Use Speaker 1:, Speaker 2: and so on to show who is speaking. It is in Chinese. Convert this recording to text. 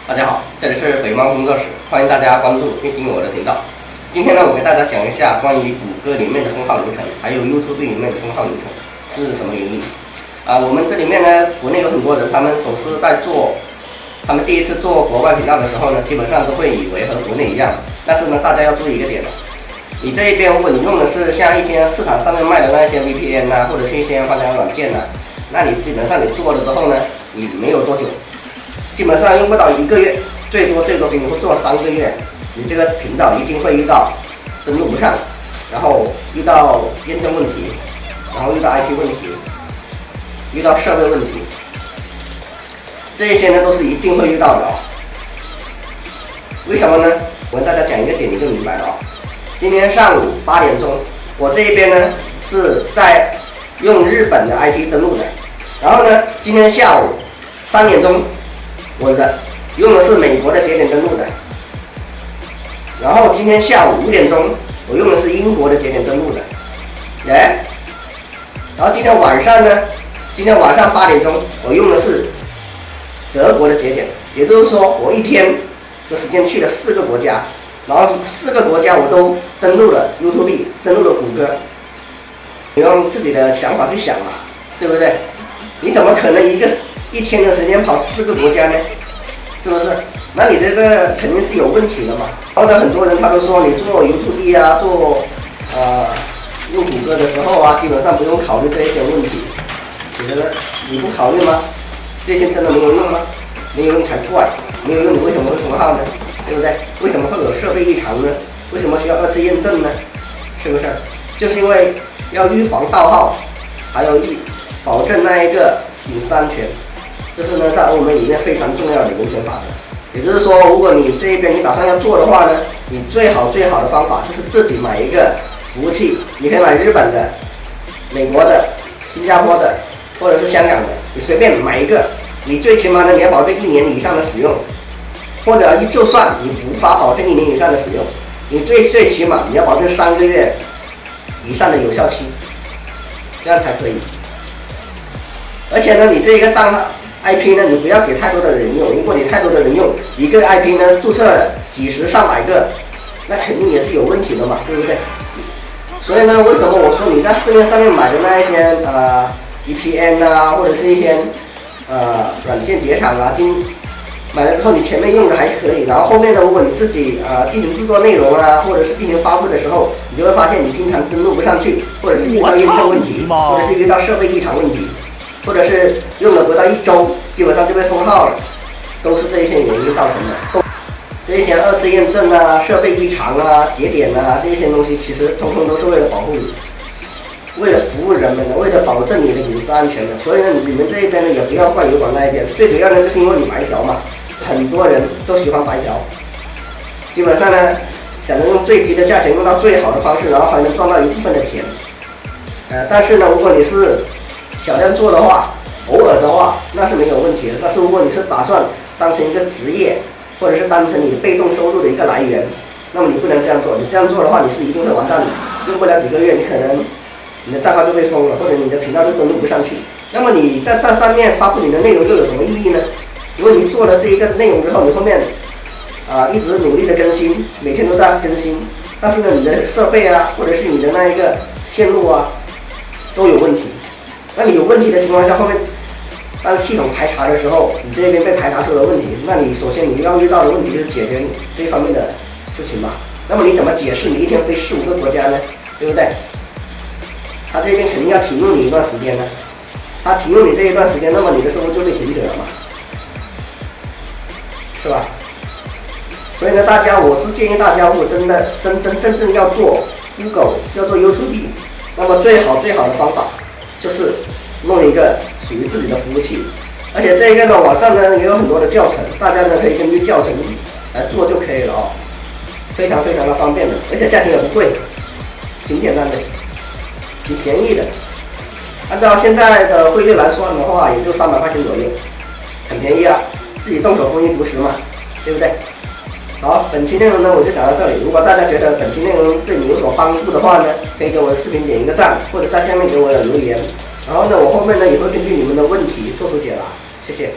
Speaker 1: 大家好，这里是北猫工作室，欢迎大家关注并订阅我的频道。今天呢，我给大家讲一下关于谷歌里面的封号流程，还有 YouTube 里面的封号流程是什么原因。我们这里面呢，国内有很多人，他们首次在做，他们第一次做国外频道的时候呢，基本上都会以为和国内一样。但是呢，大家要注意一个点，你这一边如果你用的是像一些市场上面卖的那些 VPN 啊，或者是一些翻墙软件啊，那你基本上你做了之后呢，你没有多久。基本上用不到1个月，最多给你会做3个月，你这个频道一定会遇到登录不上，然后遇到验证问题，然后遇到 IP 问题，遇到设备问题，这一些呢都是一定会遇到的哦。为什么呢？我跟大家讲一个点你就明白了哦。今天上午8点钟，我这一边呢是在用日本的 IP 登录的，然后呢今天下午3点钟。我用的是美国的节点登录的，然后今天下午5点钟，我用的是英国的节点登录的，然后今天晚上8点钟，我用的是德国的节点，也就是说，我一天的时间去了4个国家，然后4个国家我都登录了 YouTube， 登录了谷歌。你用自己的想法去想啊，对不对？你怎么可能一天的时间跑4个国家呢？是不是？那你这个肯定是有问题的嘛。然后呢，很多人他都说你做 YouTube 啊，用谷歌的时候啊，基本上不用考虑这一些问题。其实你不考虑吗？这些真的没有用吗？没有用才怪，没有用你为什么会封号呢？对不对？为什么会有设备异常呢？为什么需要2次验证呢？是不是？就是因为要预防盗号，还有保证那一个隐私安全。这是呢，在欧美里面非常重要的人权法则。也就是说，如果你这一边你打算要做的话呢，你最好的方法就是自己买一个服务器，你可以买日本的、美国的、新加坡的，或者是香港的，你随便买一个。你最起码呢，你要保证1年以上的使用，或者就算你无法保证1年以上的使用，你最起码你要保证3个月以上的有效期，这样才可以。而且呢，你这一个账号IP 呢，你不要给太多的人用。如果你太多的人用，一个 IP 呢注册了几十上百个，那肯定也是有问题的嘛，对不对？所以呢，为什么我说你在市面上面买的那一些VPN 啊，或者是一些软件解场啊，买了之后你前面用的还可以，然后后面呢，如果你自己进行制作内容啊，或者是进行发布的时候，你就会发现你经常登录不上去，或者是遇到验证问题，或者是遇到设备异常问题。或者是用了不到1周，基本上就被封号了，都是这一些原因造成的。这一些2次验证啊、设备异常啊、节点啊，这一些东西其实通通都是为了保护你，为了服务人们的，为了保证你的隐私安全的。所以呢，你们这一边呢也不要怪油管那一边，最主要呢就是因为你白嫖嘛，很多人都喜欢白嫖，基本上呢想着用最低的价钱用到最好的方式，然后还能赚到一部分的钱。但是呢，如果你是小量做的话，偶尔的话，那是没有问题的。但是如果你是打算当成一个职业，或者是当成你的被动收入的一个来源，那么你不能这样做。你这样做的话，你是一定会完蛋的。用不了几个月，你可能你的账号就被封了，或者你的频道就登录不上去。那么你在这上面发布你的内容又有什么意义呢？因为你做了这一个内容之后，你后面一直努力的更新，每天都在更新，但是呢，你的设备啊，或者是你的那一个线路啊，都有问题。那你有问题的情况下，后面当系统排查的时候，你这边被排查出了问题，那你首先你要遇到的问题就是解决你这方面的事情嘛。那么你怎么解释你一天飞4、5个国家呢？对不对？他这边肯定要停用你一段时间呢。他停用你这一段时间，那么你的收入就被停止了嘛，是吧？所以呢，我是建议大家，如果真正要做 Google， 要做 YouTube， 那么最好的方法就是弄一个属于自己的服务器，而且这一个呢，网上呢也有很多的教程，大家呢可以根据教程来做就可以了哦，非常的方便的，而且价钱也不贵，挺简单的，挺便宜的。按照现在的汇率来算的话，也就300块钱左右，很便宜啊，自己动手丰衣足食嘛，对不对？好，本期内容呢我就讲到这里。如果大家觉得本期内容对你有所帮助的话呢，可以给我的视频点一个赞，或者在下面给我留言。然后呢，我后面呢也会根据你们的问题做出解答。谢谢。